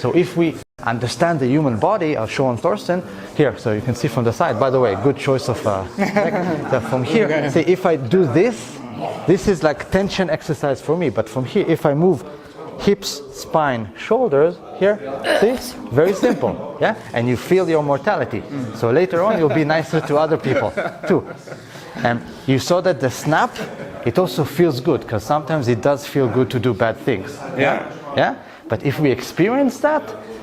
So if we understand the human body, I'll show on Thorsten here, so you can see from the side. By the way, good choice of neck. So from here, see, if I do this, this is like tension exercise for me. But from here, if I move hips, spine, shoulders, here, see, very simple, yeah? And you feel your mortality. So later on, you'll be nicer to other people too. And you saw that the snap, it also feels good, because sometimes it does feel good to do bad things. Yeah. But if we experience that,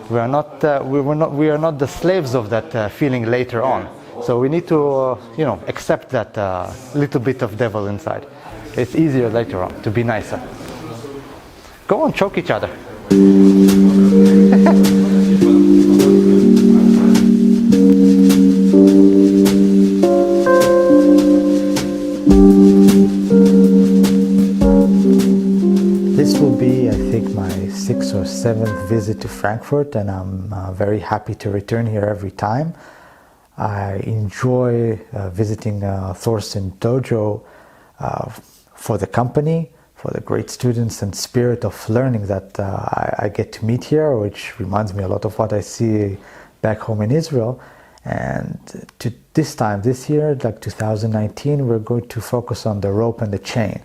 we are not the slaves of that feeling later on. So we need to, accept that little bit of devil inside. It's easier later on to be nicer. Go on, choke each other. This will be, I think, my 6th or 7th visit to Frankfurt, and I'm very happy to return here every time. I enjoy visiting Thorsten Dojo for the company, for the great students and spirit of learning that I get to meet here, which reminds me a lot of what I see back home in Israel. And this year, like 2019, we're going to focus on the rope and the chain.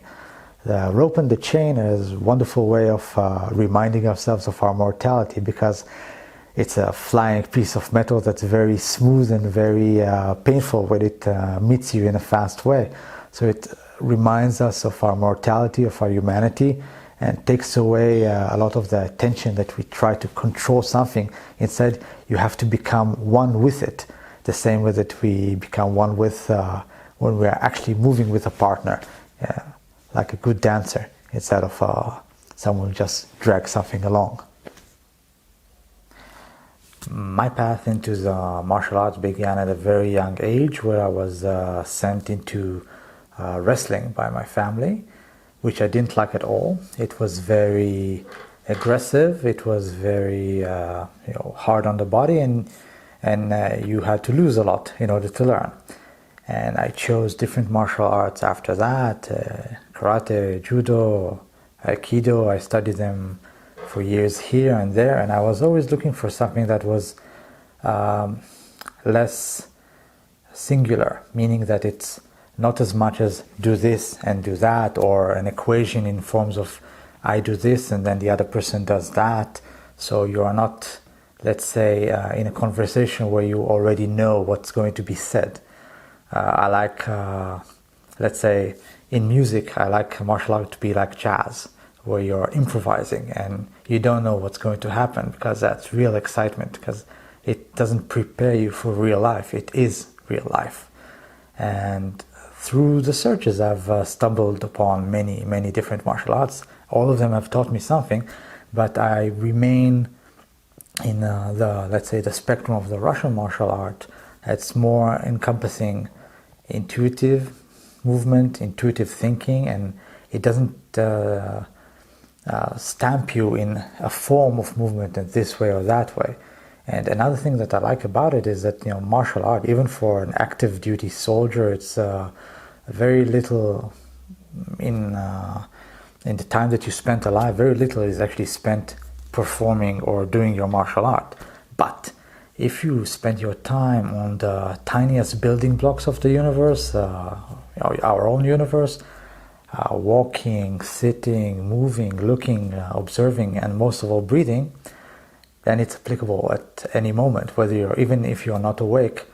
The rope and the chain is a wonderful way of reminding ourselves of our mortality, because it's a flying piece of metal that's very smooth and very painful when it meets you in a fast way. So it reminds us of our mortality, of our humanity, and takes away a lot of the tension that we try to control something. Instead, you have to become one with it, the same way that we become one with when we are actually moving with a partner, like a good dancer, instead of someone who just drags something along. My path into the martial arts began at a very young age, where I was sent into wrestling by my family, which I didn't like at all. It was very aggressive. It was very hard on the body, and you had to lose a lot in order to learn. And I chose different martial arts after that: karate, judo, aikido. I studied them for years here and there, and I was always looking for something that was less singular, meaning that it's not as much as do this and do that, or an equation in forms of I do this and then the other person does that. So you are not, let's say, in a conversation where you already know what's going to be said. I like, let's say, in music, I like martial art to be like jazz, where you're improvising and you don't know what's going to happen, because that's real excitement, because it doesn't prepare you for real life. It is real life. And through the searches, I've stumbled upon many different martial arts. All of them have taught me something, but I remain in let's say, the spectrum of the Russian martial art. It's more encompassing intuitive movement, intuitive thinking, and it doesn't stamp you in a form of movement in this way or that way. And another thing that I like about it is that, martial art, even for an active duty soldier, it's very little in the time that you spent alive, very little is actually spent performing or doing your martial art. But if you spend your time on the tiniest building blocks of the universe, our own universe, walking, sitting, moving, looking, observing, and most of all breathing, then it's applicable at any moment. Even if you're not awake,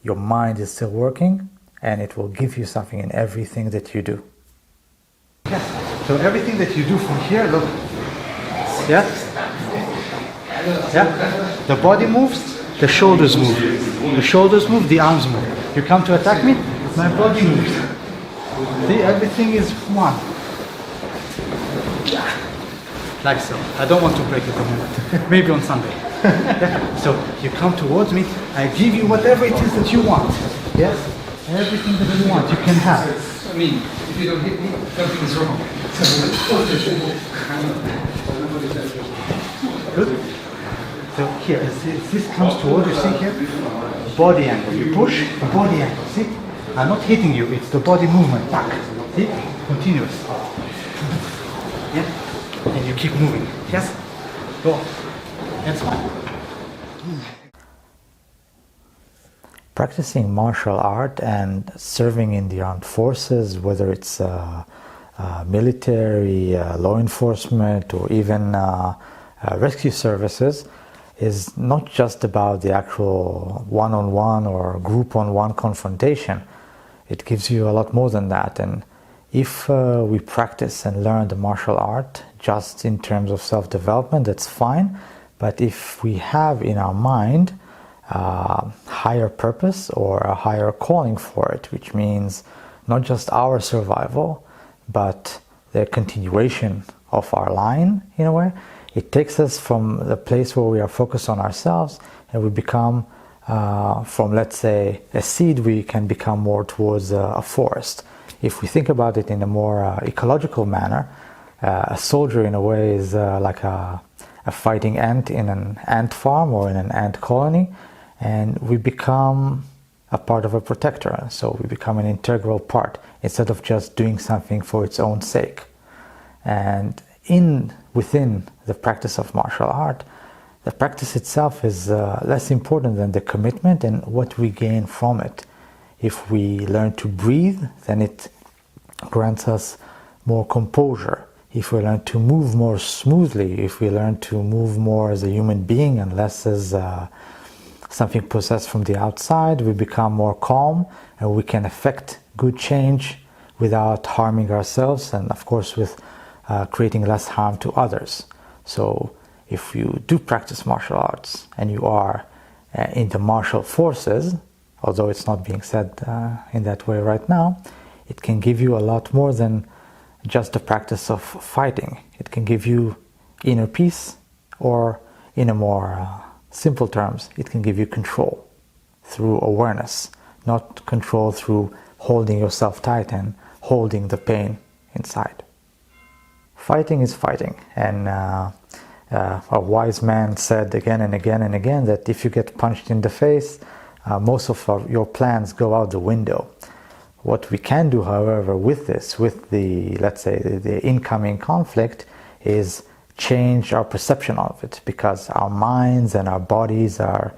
your mind is still working, and it will give you something in everything that you do. Yes. So everything that you do from here, look. Yeah? Yeah? The body moves, the shoulders move. The shoulders move, the arms move. You come to attack me, my body moves. See, everything is one. Like so. I don't want to break it a moment. Maybe on Sunday. So you come towards me, I give you whatever it is that you want. Yes? Everything that you want, you can have. I mean, if you don't hit me, something is wrong. Good. So here, as this comes towards you, see here? Body angle. You push, body angle. See? I'm not hitting you, it's the body movement. Back. See? Continuous. Yeah? And you keep moving. Yes? Go. That's fine. Practicing martial art and serving in the armed forces, whether it's military, law enforcement, or even rescue services, is not just about the actual one-on-one or group-on-one confrontation. It gives you a lot more than that. And if we practice and learn the martial art just in terms of self-development, that's fine. But if we have in our mind higher purpose or a higher calling for it, which means not just our survival, but the continuation of our line in a way, it takes us from the place where we are focused on ourselves and we become, from let's say a seed, we can become more towards a forest. If we think about it in a more ecological manner, a soldier in a way is like a fighting ant in an ant farm or in an ant colony, and we become a part of a protector. So we become an integral part instead of just doing something for its own sake. And within the practice of martial art, the practice itself is less important than the commitment and what we gain from it. If we learn to breathe, then it grants us more composure. If we learn to move more smoothly, if we learn to move more as a human being and less as something possessed from the outside, we become more calm and we can affect good change without harming ourselves and of course with creating less harm to others. So if you do practice martial arts and you are in the martial forces, although it's not being said in that way right now, it can give you a lot more than just the practice of fighting. It can give you inner peace, or in a more simple terms, it can give you control through awareness, not control through holding yourself tight and holding the pain inside. Fighting is fighting, and a wise man said again and again and again that if you get punched in the face, most of your plans go out the window. What we can do, however, with this, with the, let's say, the incoming conflict, is change our perception of it, because our minds and our bodies are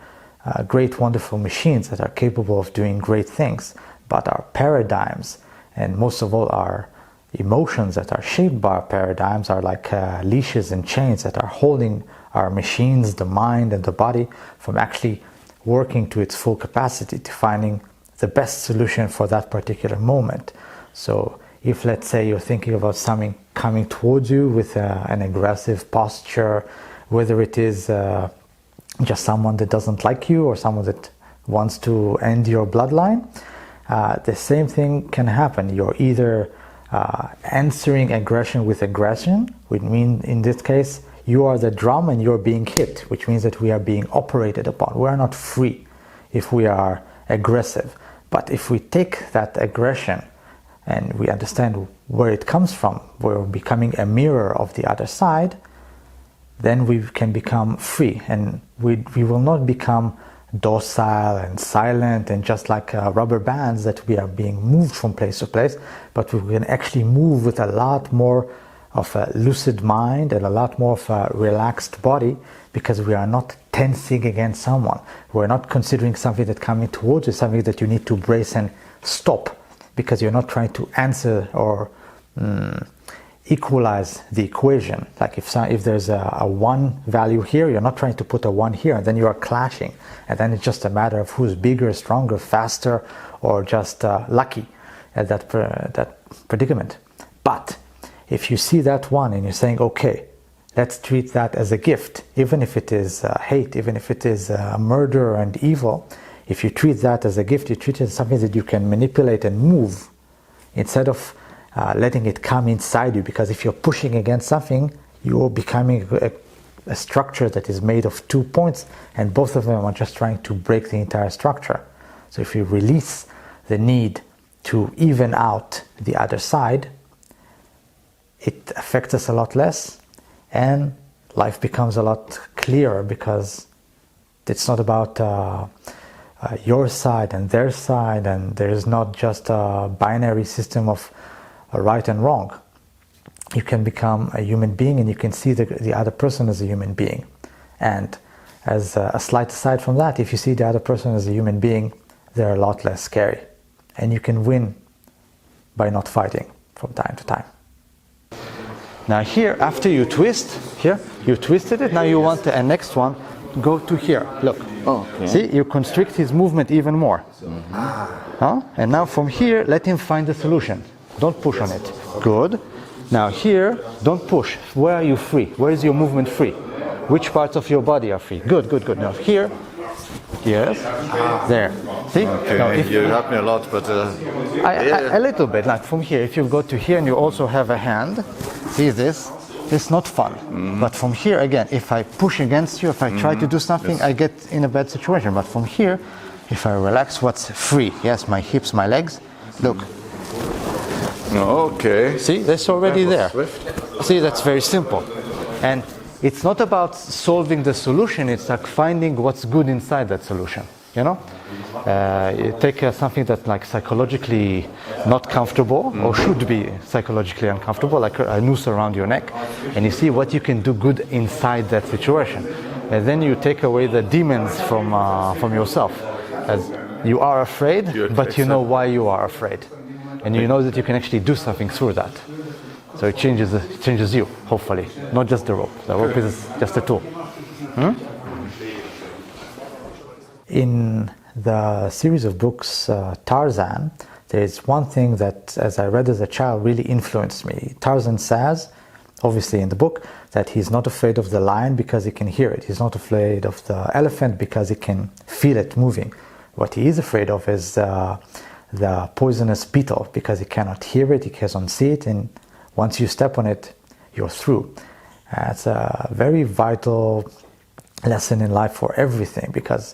great, wonderful machines that are capable of doing great things, but our paradigms, and most of all our emotions that are shaped by our paradigms, are like leashes and chains that are holding our machines, the mind and the body, from actually working to its full capacity, to finding the best solution for that particular moment. So if, let's say, you're thinking about something coming towards you with an aggressive posture, whether it is just someone that doesn't like you or someone that wants to end your bloodline, the same thing can happen. You're either answering aggression with aggression, which means in this case you are the drum and you're being hit, which means that we are being operated upon. We are not free if we are aggressive. But if we take that aggression and we understand where it comes from, we're becoming a mirror of the other side, then we can become free, and we will not become docile and silent and just like rubber bands that we are being moved from place to place, but we can actually move with a lot more of a lucid mind and a lot more of a relaxed body, because we are not tensing against someone. We're not considering something that coming towards you, something that you need to brace and stop, because you're not trying to answer or equalize the equation. Like if there's a 1 value here, you're not trying to put a 1 here, and then you are clashing, and then it's just a matter of who's bigger, stronger, faster, or just lucky at that predicament. But if you see that 1 and you're saying, okay, let's treat that as a gift, even if it is hate, even if it is murder and evil, if you treat that as a gift, you treat it as something that you can manipulate and move, instead of letting it come inside you. Because if you're pushing against something, you're becoming a structure that is made of 2 points, and both of them are just trying to break the entire structure. So if you release the need to even out the other side, it affects us a lot less, and life becomes a lot clearer, because it's not about your side and their side, and there is not just a binary system of right and wrong. You can become a human being, and you can see the other person as a human being, And as a slight aside from that, if you see the other person as a human being, they're a lot less scary. And you can win by not fighting from time to time. Now here, after you twist, here, you twisted it, now you want the next one, go to here, look. Oh, okay. See, you constrict his movement even more. Huh? And now from here, let him find the solution. Don't push on it. Good. Now here, don't push. Where are you free? Where is your movement free? Which parts of your body are free? Good, good, good. Now here, yes, there. See? Okay, now, you help me a lot, but... a little bit, like from here. If you go to here and you also have a hand, see this? It's not fun. But from here, again, if I push against you, if I try to do something, yes. I get in a bad situation. But from here, if I relax, what's free? Yes, my hips, my legs. Look. Okay. See, that's already there. Swift. See, that's very simple. And it's not about solving the solution, it's like finding what's good inside that solution, you know? You take something that's like psychologically not comfortable or should be psychologically uncomfortable, like a noose around your neck, and you see what you can do good inside that situation. And then you take away the demons from yourself. As you are afraid, but you know why you are afraid. And you know that you can actually do something through that. So it changes you, hopefully, not just the rope. The rope is just a tool. In the series of books Tarzan, there is one thing that, as I read as a child, really influenced me. Tarzan says, obviously in the book, that he's not afraid of the lion because he can hear it. He's not afraid of the elephant because he can feel it moving. What he is afraid of is the poisonous beetle, because he cannot hear it, he cannot see it, and once you step on it, you're through. It's a very vital lesson in life for everything, because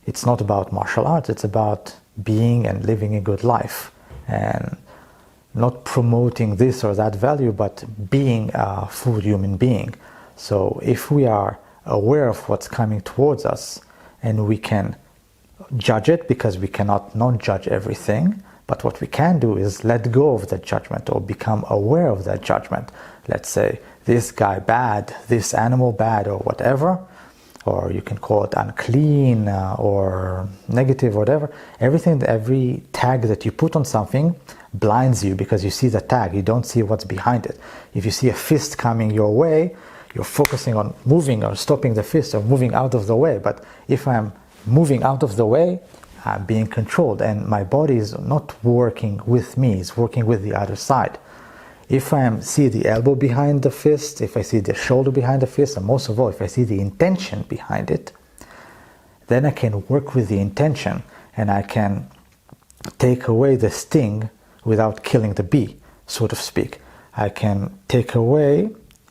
it's not about martial arts, it's about being and living a good life, and not promoting this or that value, but being a full human being. So if we are aware of what's coming towards us, and we can judge it, because we cannot not judge everything, but what we can do is let go of that judgment or become aware of that judgment. Let's say, this guy bad, this animal bad, or whatever, or you can call it unclean or negative, whatever. Every tag that you put on something blinds you, because you see the tag, you don't see what's behind it. If you see a fist coming your way, you're focusing on moving or stopping the fist or moving out of the way. But if I'm moving out of the way, I'm being controlled, and my body is not working with me, it's working with the other side. If I see the elbow behind the fist, if I see the shoulder behind the fist, and most of all, if I see the intention behind it, then I can work with the intention, and I can take away the sting without killing the bee, so to speak. I can take away,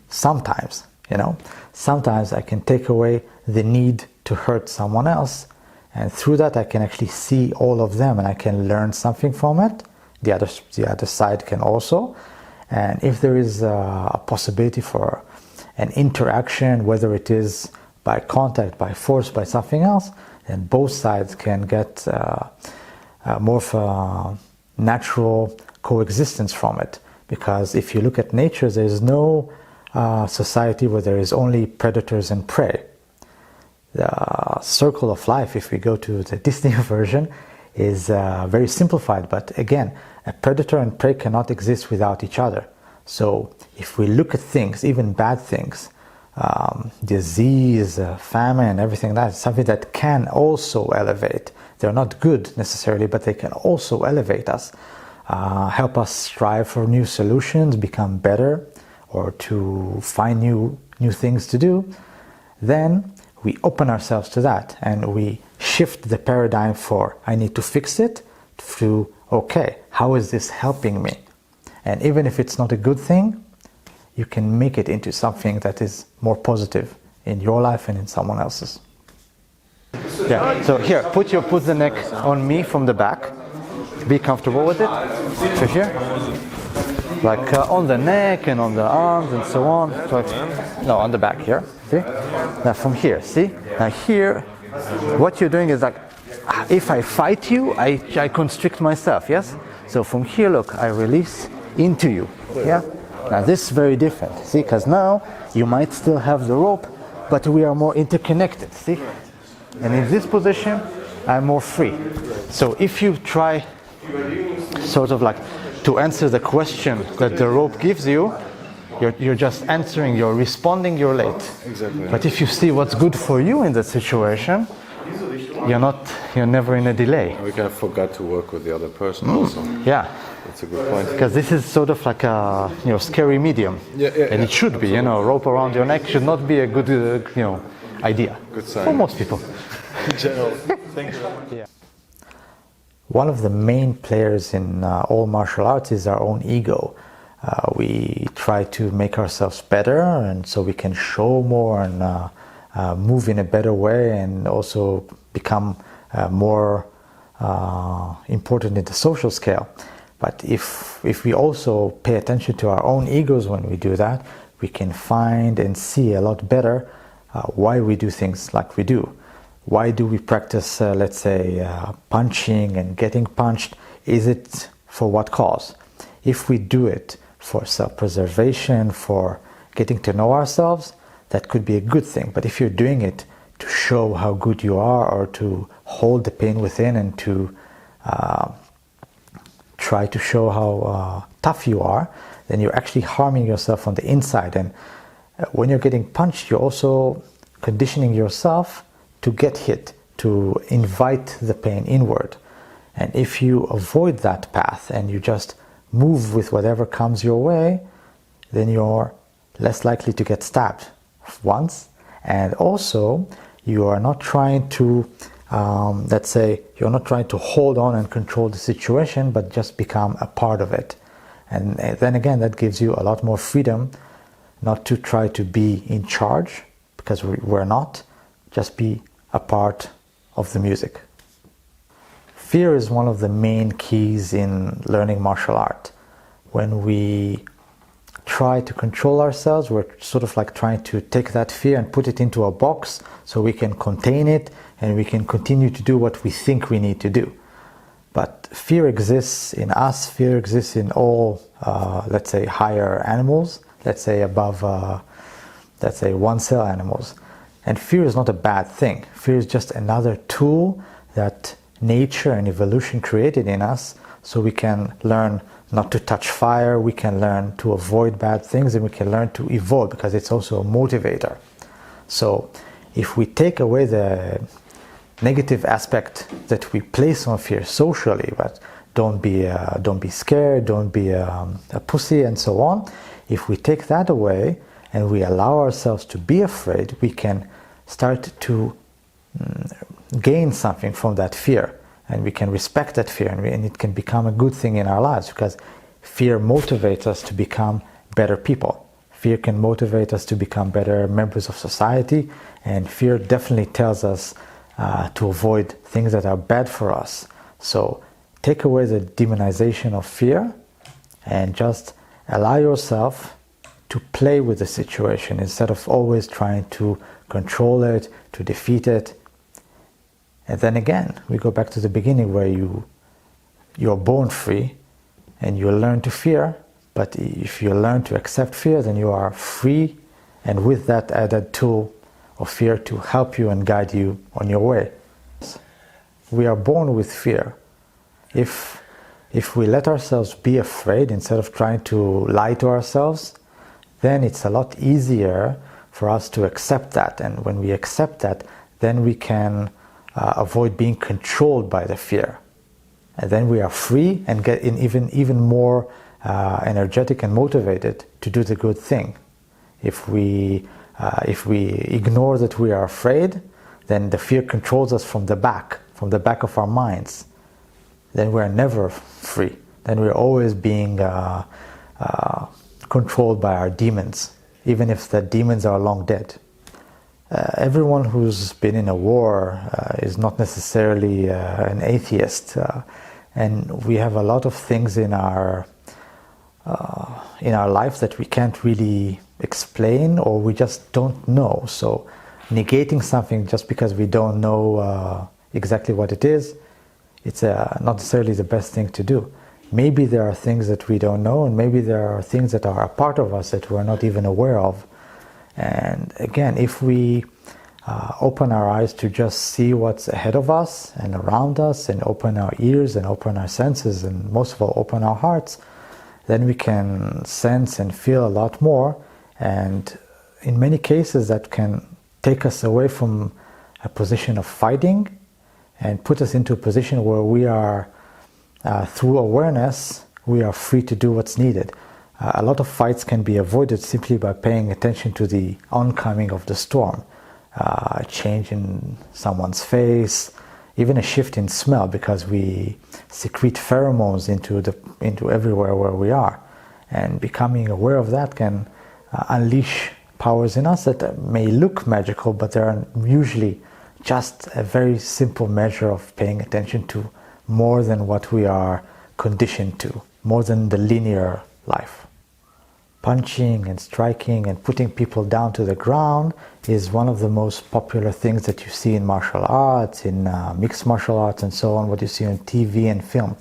sometimes I can take away the need to hurt someone else, and through that I can actually see all of them, and I can learn something from it. The other side can also. And if there is a possibility for an interaction, whether it is by contact, by force, by something else, then both sides can get more of a natural coexistence from it. Because if you look at nature, there is no society where there is only predators and prey. The circle of life, if we go to the Disney version, is very simplified, but again, a predator and prey cannot exist without each other. So if we look at things, even bad things, disease, famine, everything like that, something that can also elevate. They're not good necessarily, but they can also elevate us, help us strive for new solutions, become better, or to find new things to do. Then we open ourselves to that, and we shift the paradigm for I need to fix it to okay, how is this helping me? And even if it's not a good thing, you can make it into something that is more positive in your life and in someone else's. Yeah, so here, put the neck on me from the back. Be comfortable with it. So here, like on the neck and on the arms and so on. So no, on the back here. See? Now from here, see? Now here, what you're doing is like, if I fight you, I constrict myself, yes? So from here, look, I release into you, yeah? Now this is very different, see? Because now you might still have the rope, but we are more interconnected, see? And in this position, I'm more free. So if you try sort of like to answer the question that the rope gives you, you're just answering, you're responding, you're late. Exactly. But if you see what's good for you in that situation, you're never in a delay. We kind of forgot to work with the other person also. Yeah. That's a good point. Because this is sort of like a scary medium. And it should be, rope around your neck should not be a good idea. Good sign. For most people. In general. Thank you. Yeah. One of the main players in all martial arts is our own ego. We try to make ourselves better, and so we can show more and move in a better way, and also become more important in the social scale. But if we also pay attention to our own egos when we do that, we can find and see a lot better why we do things like we do. Why do we practice, let's say, punching and getting punched? Is it for what cause? If we do it for self-preservation, for getting to know ourselves, that could be a good thing. But if you're doing it to show how good you are, or to hold the pain within and to try to show how tough you are, then you're actually harming yourself on the inside. And when you're getting punched, you're also conditioning yourself to get hit, to invite the pain inward. And if you avoid that path and you just move with whatever comes your way, then you're less likely to get stabbed once. And also, you are not trying to, let's say, you're not trying to hold on and control the situation, but just become a part of it. And then again, that gives you a lot more freedom not to try to be in charge, because we're not, just be a part of the music. Fear is one of the main keys in learning martial art. When we try to control ourselves, we're sort of like trying to take that fear and put it into a box so we can contain it and we can continue to do what we think we need to do. But fear exists in us, fear exists in all, let's say, higher animals, let's say above, let's say, one-cell animals. And fear is not a bad thing. Fear is just another tool that nature and evolution created in us, so we can learn not to touch fire, we can learn to avoid bad things, and we can learn to evolve, because it's also a motivator. So if we take away the negative aspect that we place on fear socially, but don't be scared, don't be a pussy, and so on, if we take that away and we allow ourselves to be afraid, we can start to gain something from that fear, and we can respect that fear, and it can become a good thing in our lives, because fear motivates us to become better people. Fear can motivate us to become better members of society, and fear definitely tells us to avoid things that are bad for us. So take away the demonization of fear and just allow yourself to play with the situation instead of always trying to control it, to defeat it. And then again, we go back to the beginning where you're born free and you learn to fear, but if you learn to accept fear, then you are free, and with that added tool of fear to help you and guide you on your way. We are born with fear. If we let ourselves be afraid instead of trying to lie to ourselves, then it's a lot easier for us to accept that. And when we accept that, then we can avoid being controlled by the fear. And then we are free and get in even more energetic and motivated to do the good thing. If we ignore that we are afraid, then the fear controls us from the back of our minds. Then we're never free. Then we're always being controlled by our demons, even if the demons are long dead. Everyone who's been in a war is not necessarily an atheist, and we have a lot of things in our life that we can't really explain, or we just don't know. So negating something just because we don't know exactly what it is, it's not necessarily the best thing to do. Maybe there are things that we don't know, and maybe there are things that are a part of us that we're not even aware of. And again, if we open our eyes to just see what's ahead of us and around us, and open our ears and open our senses, and most of all open our hearts, then we can sense and feel a lot more. And in many cases that can take us away from a position of fighting and put us into a position where we are, through awareness, we are free to do what's needed. A lot of fights can be avoided simply by paying attention to the oncoming of the storm. A change in someone's face, even a shift in smell, because we secrete pheromones into everywhere where we are. And becoming aware of that can unleash powers in us that may look magical, but they are usually just a very simple measure of paying attention to more than what we are conditioned to, more than the linear life. Punching and striking and putting people down to the ground is one of the most popular things that you see in martial arts, in mixed martial arts and so on, what you see on TV and film.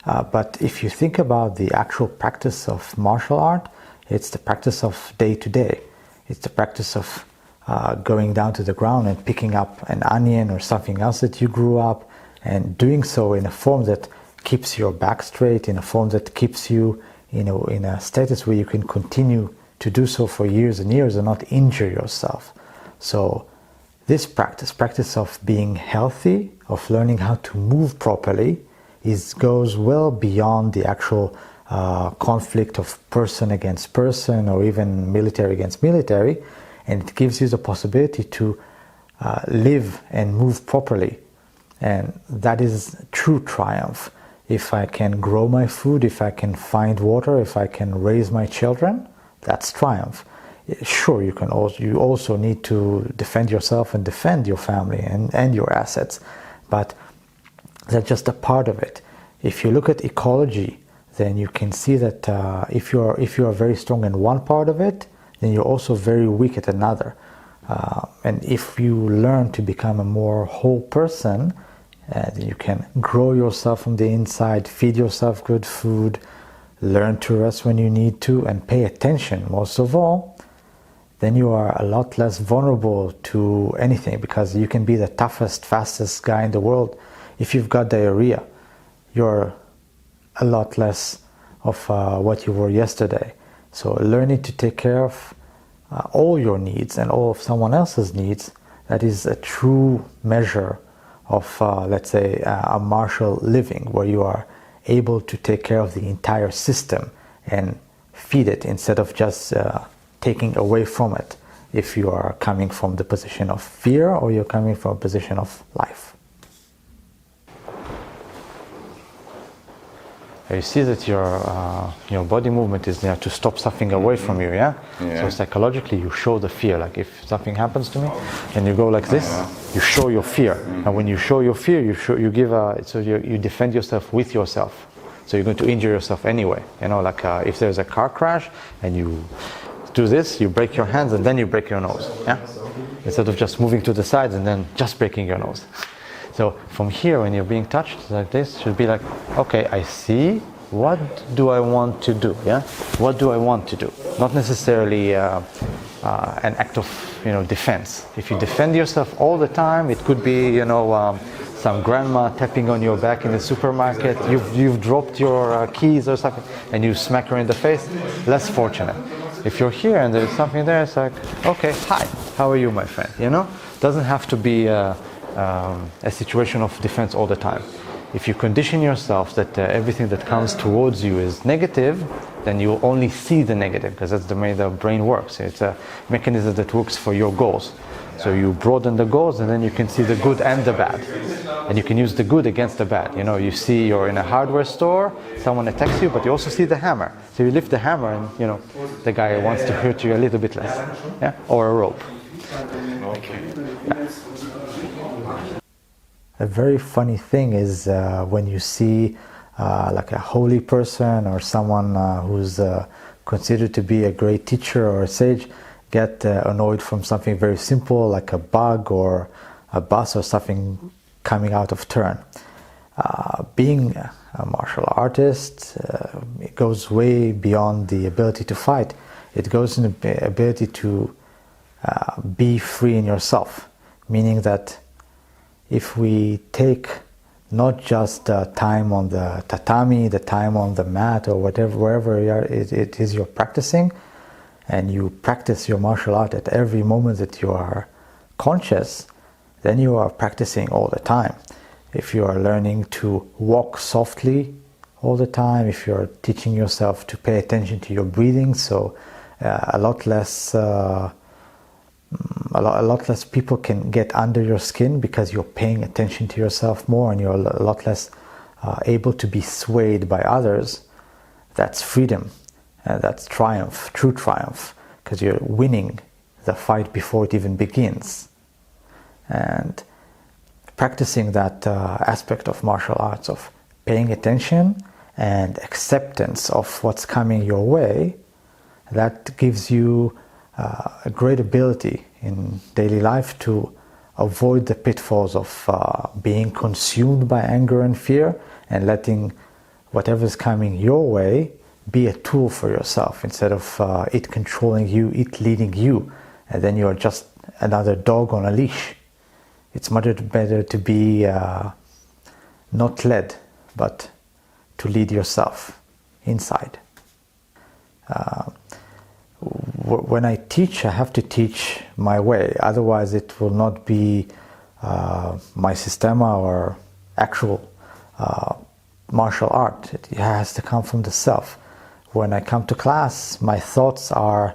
But if you think about the actual practice of martial art, it's the practice of day to day. It's the practice of going down to the ground and picking up an onion or something else that you grew up, and doing so in a form that keeps your back straight, in a form that keeps you in a status where you can continue to do so for years and years and not injure yourself. So this practice of being healthy, of learning how to move properly, goes well beyond the actual conflict of person against person, or even military against military, and it gives you the possibility to live and move properly. And that is true triumph. If I can grow my food, if I can find water, if I can raise my children, that's triumph. Sure, you also need to defend yourself and defend your family and your assets, but that's just a part of it. If you look at ecology, then you can see that if you are very strong in one part of it, then you're also very weak at another. And if you learn to become a more whole person, then you can grow yourself from the inside, feed yourself good food, learn to rest when you need to, and pay attention most of all, then you are a lot less vulnerable to anything, because you can be the toughest, fastest guy in the world. If you've got diarrhea, you're a lot less of what you were yesterday. So learning to take care of all your needs and all of someone else's needs, that is a true measure of, let's say, a martial living, where you are able to take care of the entire system and feed it instead of just taking away from it, if you are coming from the position of fear or you're coming from a position of life. You see that your body movement is there to stop something away from you, yeah? So psychologically you show the fear, like if something happens to me and you go like this, you show your fear. And when you show your fear, you defend yourself with yourself. So you're going to injure yourself anyway. You know, like if there's a car crash and you do this, you break your hands and then you break your nose, yeah? Instead of just moving to the sides and then just breaking your nose. So from here, when you're being touched like this, should be like, okay, I see, what do I want to do? Yeah, what do I want to do? Not necessarily an act of defense. If you defend yourself all the time, it could be some grandma tapping on your back in the supermarket. You've dropped your keys or something, and you smack her in the face. Less fortunate. If you're here and there's something there, it's like, okay, hi, how are you, my friend? Doesn't have to be a situation of defense all the time. If you condition yourself that everything that comes towards you is negative, then you only see the negative, because that's the way the brain works. It's a mechanism that works for your goals. So you broaden the goals, and then you can see the good and the bad. And you can use the good against the bad. You see you're in a hardware store, someone attacks you, but you also see the hammer. So you lift the hammer and, the guy wants to hurt you a little bit less. Yeah? Or a rope. Okay. Yeah. A very funny thing is when you see like a holy person or someone who's considered to be a great teacher or a sage get annoyed from something very simple like a bug or a bus or something coming out of turn. Being a martial artist, it goes way beyond the ability to fight. It goes in the ability to be free in yourself, meaning that if we take not just the time on the tatami, the time on the mat, or whatever, wherever it is you're practicing, and you practice your martial art at every moment that you are conscious, then you are practicing all the time. If you are learning to walk softly all the time, if you're teaching yourself to pay attention to your breathing, so a lot less people can get under your skin because you're paying attention to yourself more, and you're a lot less able to be swayed by others. That's freedom, that's triumph, true triumph, because you're winning the fight before it even begins. And practicing that aspect of martial arts, of paying attention and acceptance of what's coming your way, that gives you a great ability in daily life to avoid the pitfalls of being consumed by anger and fear, and letting whatever's coming your way be a tool for yourself instead of it controlling you, it leading you, and then you're just another dog on a leash. It's much better to be not led, but to lead yourself inside. When I teach, I have to teach my way. Otherwise, it will not be my sistema or actual martial art. It has to come from the self. When I come to class, my thoughts are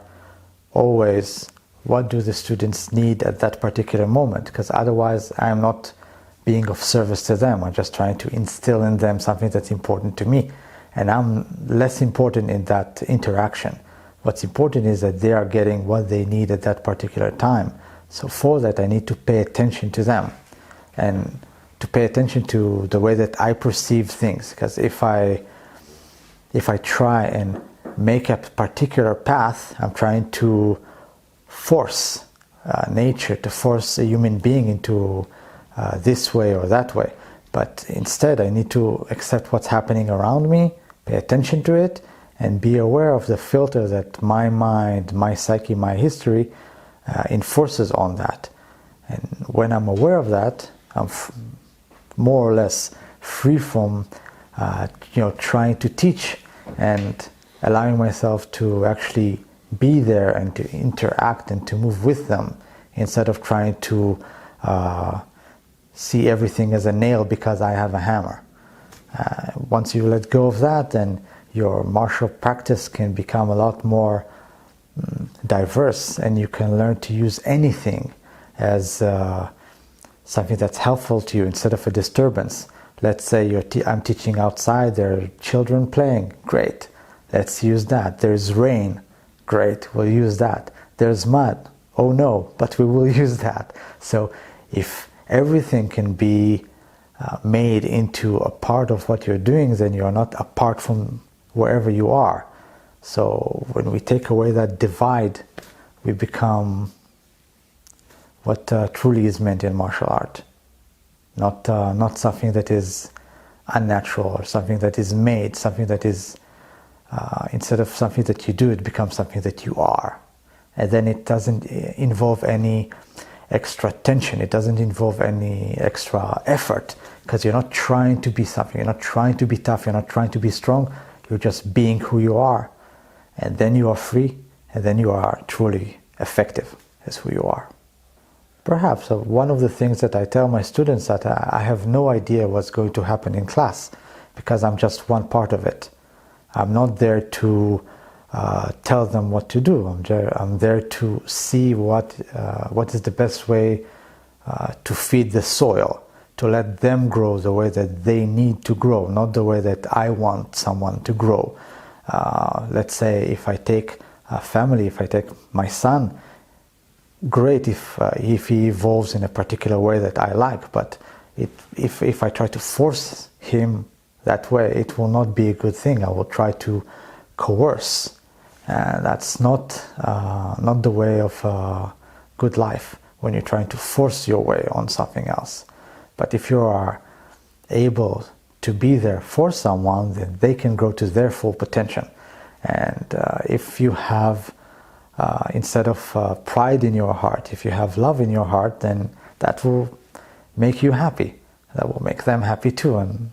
always, what do the students need at that particular moment? Because otherwise, I'm not being of service to them. I'm just trying to instill in them something that's important to me. And I'm less important in that interaction. What's important is that they are getting what they need at that particular time. So for that, I need to pay attention to them and to pay attention to the way that I perceive things. Because if I try and make a particular path, I'm trying to force nature, to force a human being into this way or that way. But instead, I need to accept what's happening around me, pay attention to it, and be aware of the filter that my mind, my psyche, my history enforces on that. And when I'm aware of that, I'm more or less free from trying to teach and allowing myself to actually be there and to interact and to move with them, instead of trying to see everything as a nail because I have a hammer. Once you let go of that, then your martial practice can become a lot more diverse, and you can learn to use anything as something that's helpful to you instead of a disturbance. Let's say I'm teaching outside, there are children playing, great, let's use that. There's rain, great, we'll use that. There's mud, oh no, but we will use that. So if everything can be made into a part of what you're doing, then you're not apart from wherever you are. So when we take away that divide, we become what truly is meant in martial art. Not something that is unnatural or something that is made, something that is, instead of something that you do, it becomes something that you are. And then it doesn't involve any extra tension, it doesn't involve any extra effort, because you're not trying to be something, you're not trying to be tough, you're not trying to be strong, you're just being who you are. And then you are free, and then you are truly effective as who you are. Perhaps one of the things that I tell my students that I have no idea what's going to happen in class, because I'm just one part of it. I'm not there to tell them what to do. I'm there to see what is the best way to feed the soil, to let them grow the way that they need to grow, not the way that I want someone to grow. Let's say if I take a family, if I take my son, great if he evolves in a particular way that I like, but if I try to force him that way, it will not be a good thing. I will try to coerce. That's not the way of good life, when you're trying to force your way on something else. But if you are able to be there for someone, then they can grow to their full potential. And if you have instead of pride in your heart. If you have love in your heart, then that will make you happy. That will make them happy too, and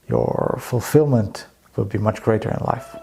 your fulfillment will be much greater in life.